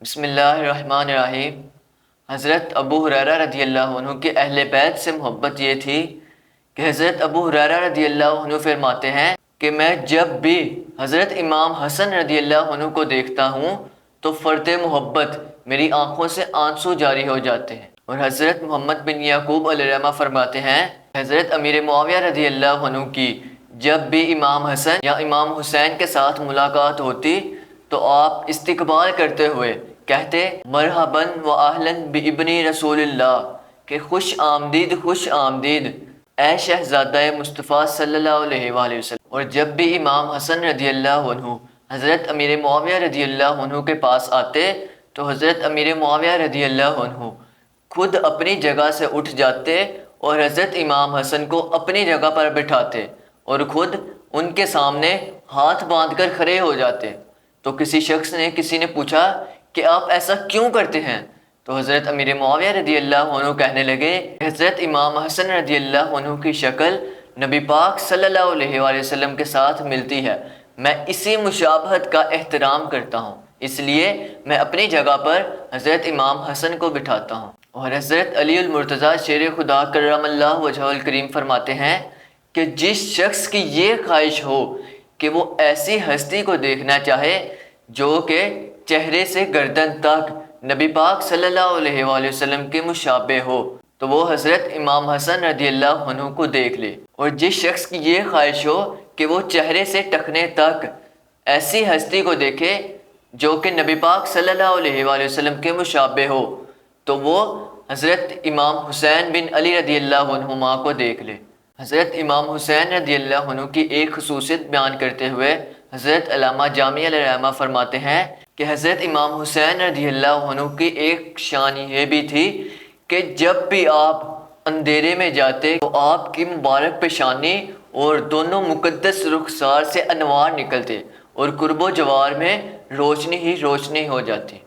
بسم اللہ الرحمن الرحیم۔ حضرت ابو ہریرہ رضی اللہ عنہ کے اہل بیت سے محبت یہ تھی کہ حضرت ابو ہریرہ رضی اللہ عنہ فرماتے ہیں کہ میں جب بھی حضرت امام حسن رضی اللہ عنہ کو دیکھتا ہوں تو فرط محبت میری آنکھوں سے آنسو جاری ہو جاتے ہیں۔ اور حضرت محمد بن یعقوب علیہ الرحمہ فرماتے ہیں حضرت امیر معاویہ رضی اللہ عنہ کی جب بھی امام حسن یا امام حسین کے ساتھ ملاقات ہوتی تو آپ استقبال کرتے ہوئے کہتے مرحباً و اہلاً بابنی رسول اللہ، کہ خوش آمدید اے شہزادہ مصطفیٰ صلی اللہ علیہ وآلہ وسلم۔ اور جب بھی امام حسن رضی اللہ عنہ حضرت امیر معاویہ رضی اللہ عنہ کے پاس آتے تو حضرت امیر معاویہ رضی اللہ عنہ خود اپنی جگہ سے اٹھ جاتے اور حضرت امام حسن کو اپنی جگہ پر بٹھاتے اور خود ان کے سامنے ہاتھ باندھ کر کھڑے ہو جاتے۔ تو کسی نے پوچھا کہ آپ ایسا کیوں کرتے ہیں؟ تو حضرت امیر معاویہ رضی اللہ عنہ کہنے لگے حضرت امام حسن رضی اللہ عنہ کی شکل نبی پاک صلی اللہ علیہ وآلہ وسلم کے ساتھ ملتی ہے، میں اسی مشابہت کا احترام کرتا ہوں، اس لیے میں اپنی جگہ پر حضرت امام حسن کو بٹھاتا ہوں۔ اور حضرت علی المرتضیٰ شیر خدا کرم اللہ وجہہ الکریم فرماتے ہیں کہ جس شخص کی یہ خواہش ہو کہ وہ ایسی ہستی کو دیکھنا چاہے جو کہ چہرے سے گردن تک نبی پاک صلی اللہ علیہ وآلہ وسلم کے مشابہ ہو تو وہ حضرت امام حسن رضی اللہ عنہ کو دیکھ لے۔ اور جس شخص کی یہ خواہش ہو کہ وہ چہرے سے ٹخنے تک ایسی ہستی کو دیکھے جو کہ نبی پاک صلی اللہ علیہ وآلہ وسلم کے مشابہ ہو تو وہ حضرت امام حسین بن علی رضی اللہ عنہما کو دیکھ لے۔ حضرت امام حسین رضی اللہ عنہ کی ایک خصوصیت بیان کرتے ہوئے حضرت علامہ جامی علیہ الرحمہ فرماتے ہیں کہ حضرت امام حسین رضی اللہ عنہ کی ایک شان یہ بھی تھی کہ جب بھی آپ اندھیرے میں جاتے تو آپ کی مبارک پیشانی اور دونوں مقدس رخسار سے انوار نکلتے اور قرب و جوار میں روشنی ہی روشنی ہو جاتی۔